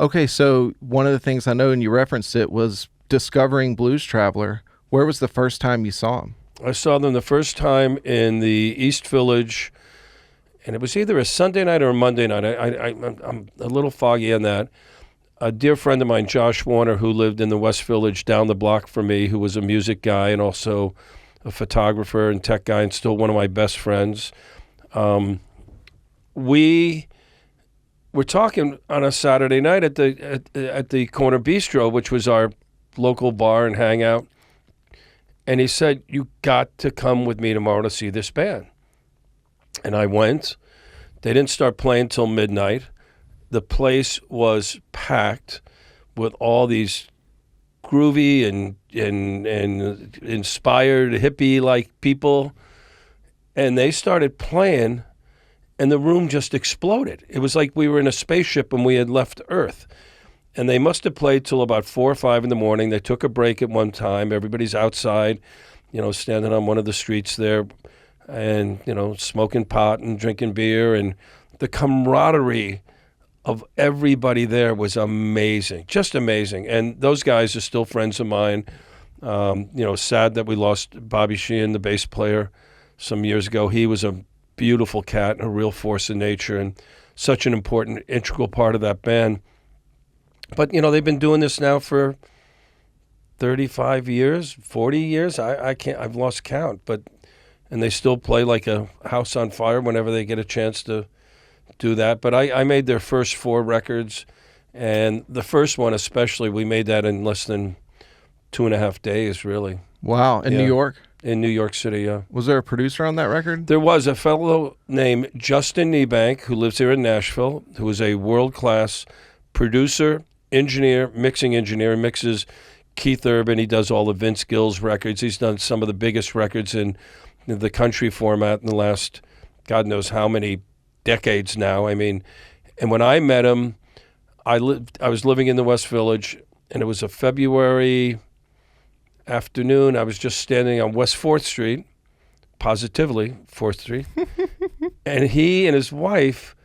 Okay, so one of the things I know, and you referenced it, was discovering Blues Traveler. Where was the first time you saw him? I saw them the first time in the East Village, and it was either a Sunday night or a Monday night. I'm a little foggy on that. A dear friend of mine, Josh Warner, who lived in the West Village down the block from me, who was a music guy and also a photographer and tech guy and still one of my best friends. We were talking on a Saturday night at the Corner Bistro, which was our local bar and hangout. And he said, "You got to come with me tomorrow to see this band." And I went. They didn't start playing till midnight. The place was packed with all these groovy and inspired hippie-like people. And they started playing, and the room just exploded. It was like we were in a spaceship and we had left Earth. And they must have played till about 4 or 5 in the morning. They took a break at one time. Everybody's outside, standing on one of the streets there and, smoking pot and drinking beer. And the camaraderie of everybody there was amazing, just amazing. And those guys are still friends of mine. Sad that we lost Bobby Sheehan, the bass player, some years ago. He was a beautiful cat and a real force of nature and such an important, integral part of that band. But, they've been doing this now for 35 years, 40 years. I've lost count, and they still play like a house on fire whenever they get a chance to do that. But I made their first 4 records, and the first one especially, we made that in less than 2.5 days, really. Wow. In New York? In New York City, yeah. Was there a producer on that record? There was a fellow named Justin Niebank, who lives here in Nashville, who is a world-class producer, engineer, mixing engineer, mixes Keith Urban. He does all the Vince Gill's records. He's done some of the biggest records in the country format in the last God knows how many decades now. I mean, and when I met him, I was living in the West Village, and it was a February afternoon. I was just standing on West 4th Street, positively 4th Street, and he and his wife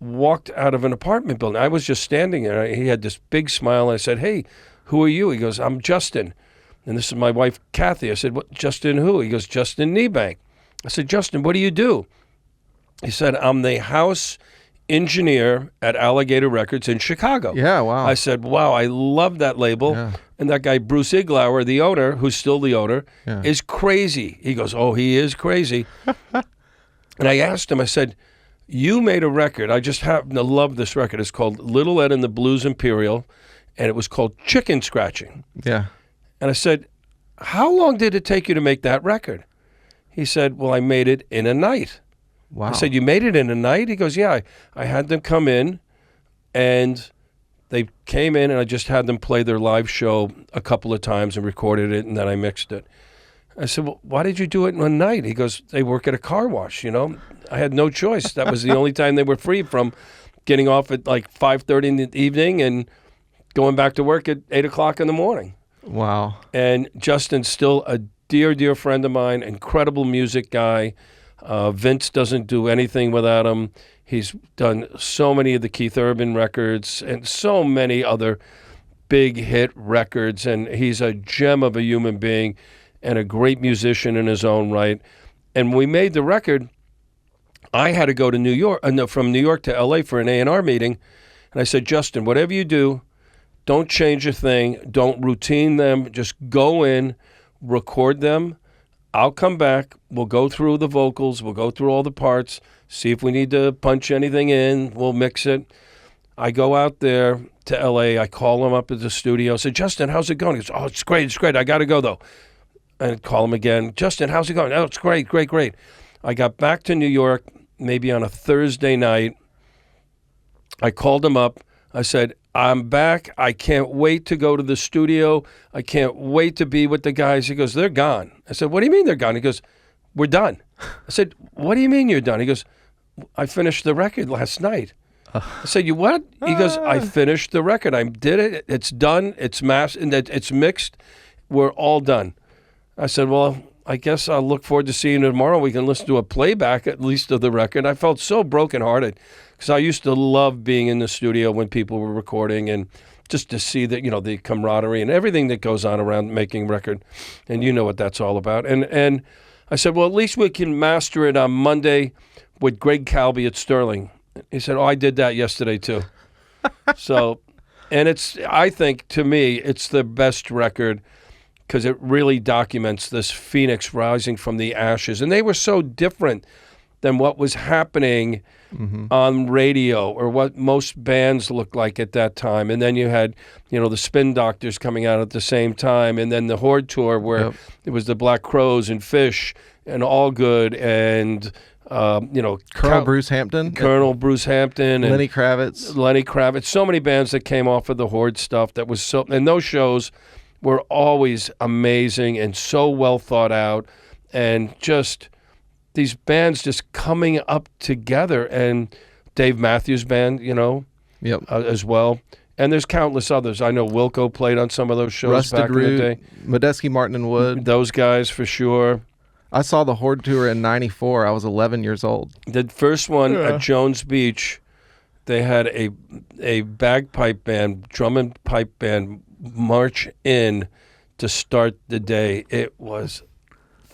walked out of an apartment building. I was just standing there. He had this big smile. And I said, "Hey, who are you?" He goes, "I'm Justin. And this is my wife, Kathy." I said, "What? Justin who?" He goes, "Justin Niebank." I said, "Justin, what do you do?" He said, "I'm the house engineer at Alligator Records in Chicago." Yeah, wow. I said, "Wow, I love that label." Yeah. And that guy, Bruce Iglauer, the owner, who's still the owner, is crazy. He goes, "Oh, he is crazy." And I asked him, I said, "You made a record. I just happen to love this record. It's called Little Ed and the Blues Imperial, and it was called Chicken Scratching." Yeah. And I said, "How long did it take you to make that record?" He said, "Well, I made it in a night." Wow. I said, "You made it in a night?" He goes, "Yeah, I had them come in, and they came in, and I just had them play their live show a couple of times and recorded it, and then I mixed it." I said, "Well, why did you do it in one night?" He goes, "They work at a car wash, I had no choice. That was the only time they were free from getting off at like 5:30 in the evening and going back to work at 8 o'clock in the morning." Wow. And Justin's still a dear, dear friend of mine, incredible music guy. Vince doesn't do anything without him. He's done so many of the Keith Urban records and so many other big hit records, and he's a gem of a human being and a great musician in his own right. And when we made the record, I had to go to New York, from New York to L.A. for an A&R meeting, and I said, "Justin, whatever you do, don't change a thing. Don't routine them. Just go in, record them. I'll come back. We'll go through the vocals. We'll go through all the parts, see if we need to punch anything in. We'll mix it." I go out there to L.A. I call him up at the studio. I said, "Justin, how's it going?" He goes, "Oh, it's great. It's great. I got to go, though." And call him again. "Justin, how's it going?" "Oh, it's great, great, great." I got back to New York maybe on a Thursday night. I called him up. I said, "I'm back. I can't wait to go to the studio. I can't wait to be with the guys." He goes, "They're gone." I said, "What do you mean they're gone?" He goes, "We're done." I said, "What do you mean you're done?" He goes, "I finished the record last night." I said, "You what?" He goes, "I finished the record. I did it. It's done. It's masked and it's mixed. We're all done." I said, "Well, I guess I'll look forward to seeing it tomorrow. We can listen to a playback, at least, of the record. I felt so brokenhearted because I used to love being in the studio when people were recording and just to see that, the camaraderie and everything that goes on around making record. And you know what that's all about. And I said, well, at least we can master it on Monday with Greg Calby at Sterling. He said, I did that yesterday too. So, and I think, to me, it's the best record because it really documents this phoenix rising from the ashes. And they were so different than what was happening on radio or what most bands looked like at that time. And then you had, the Spin Doctors coming out at the same time. And then the Horde Tour where it was the Black Crowes and Fish and All Good and, Colonel Bruce Hampton. And Lenny Kravitz. So many bands that came off of the Horde stuff that was and those shows were always amazing and so well thought out, and just these bands just coming up together, and Dave Matthews Band, as well. And there's countless others. I know Wilco played on some of those shows Rusted back Root, in the day. Medeski, Martin and Wood. Those guys for sure. I saw the Horde Tour in '94. I was 11 years old. The first one at Jones Beach, they had a bagpipe band, drum and pipe band march in to start the day. It was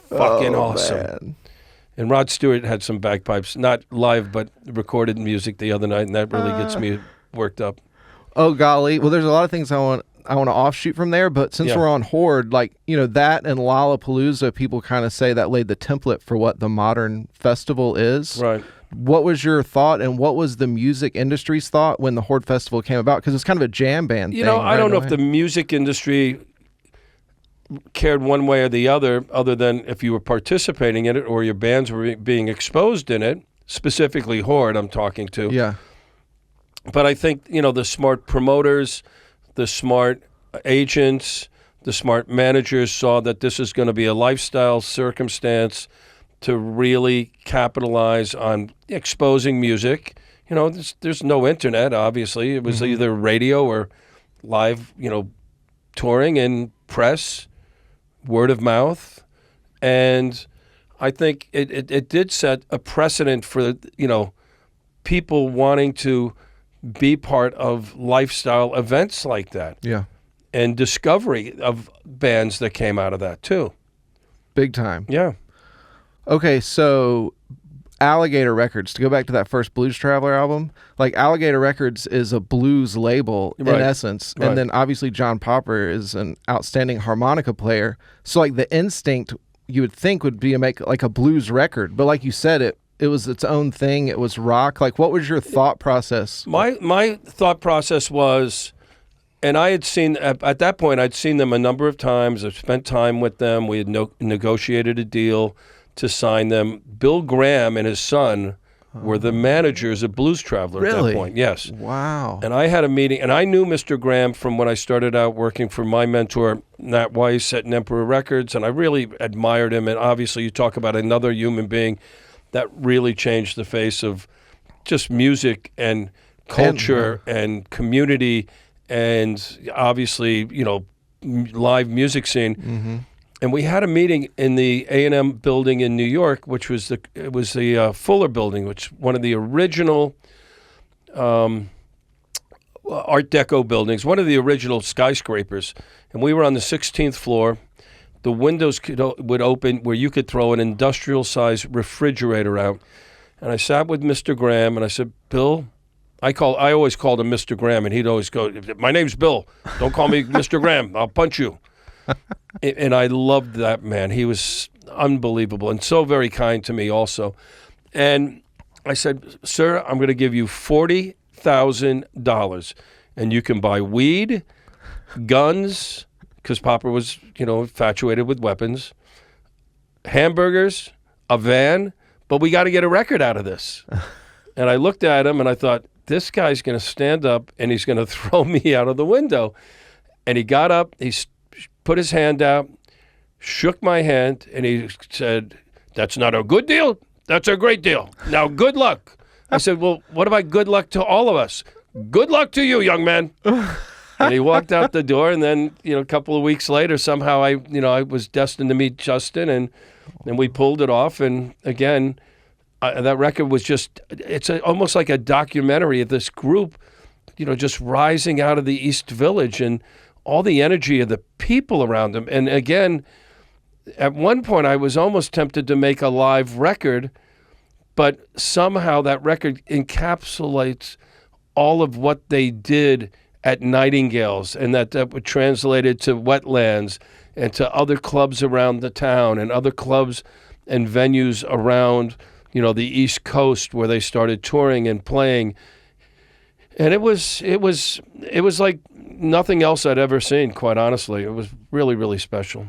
fucking awesome. Man. And Rod Stewart had some bagpipes, not live, but recorded music the other night, and that really gets me worked up. Oh, golly. Well, there's a lot of things I want to offshoot from there, but since we're on Horde, that and Lollapalooza, people kind of say that laid the template for what the modern festival is. Right. What was your thought, and what was the music industry's thought when the Horde Festival came about? Because it's kind of a jam band thing. I don't know if the music industry cared one way or the other than if you were participating in it or your bands were being exposed in it, specifically Horde I'm talking to. Yeah. But I think, the smart promoters, the smart agents, the smart managers saw that this is going to be a lifestyle circumstance to really capitalize on exposing music. There's no internet, obviously. It was either radio or live, touring and press, word of mouth. And I think it did set a precedent for, people wanting to be part of lifestyle events like that. Yeah. And discovery of bands that came out of that, too. Big time. Yeah. Okay, so Alligator Records, to go back to that first Blues Traveler album, Alligator Records is a blues label in essence. Right. And then obviously John Popper is an outstanding harmonica player. So the instinct you would think would be to make a blues record. But like you said, it was its own thing. It was rock. What was your thought process? My thought process was, and I had seen, at that point, I'd seen them a number of times. I've spent time with them. We had negotiated a deal to sign them. Bill Graham and his son were the managers of Blues Traveler at that point. Yes. Wow. And I had a meeting, and I knew Mr. Graham from when I started out working for my mentor, Nat Weiss at Emperor Records, and I really admired him. And obviously, you talk about another human being that really changed the face of just music and culture and community and obviously, live music scene. Mm-hmm. And we had a meeting in the A&M building in New York, which was the Fuller building, which one of the original Art Deco buildings, one of the original skyscrapers. And we were on the 16th floor. The windows would open where you could throw an industrial-sized refrigerator out. And I sat with Mr. Graham, and I said, Bill, I always called him Mr. Graham, and he'd always go, my name's Bill. Don't call me Mr. Graham. I'll punch you. And I loved that man. He was unbelievable and so very kind to me also. And I said, sir, I'm going to give you $40,000, and you can buy weed, guns, because Popper was, infatuated with weapons, hamburgers, a van, but we got to get a record out of this. And I looked at him and I thought, this guy's going to stand up and he's going to throw me out of the window. And he got up, he put his hand out, shook my hand, and he said, that's not a good deal, that's a great deal. Now, good luck. I said, well, what about good luck to all of us? Good luck to you, young man. And he walked out the door, and then, a couple of weeks later, somehow I was destined to meet Justin, and we pulled it off. And again, that record was it's almost like a documentary of this group, just rising out of the East Village and all the energy of the people around them. And again, at one point, I was almost tempted to make a live record, but somehow that record encapsulates all of what they did at Nightingale's, and that would translated to Wetlands and to other clubs around the town and other clubs and venues around, the East Coast where they started touring and playing. And it was like nothing else I'd ever seen, quite honestly. It was really, really special.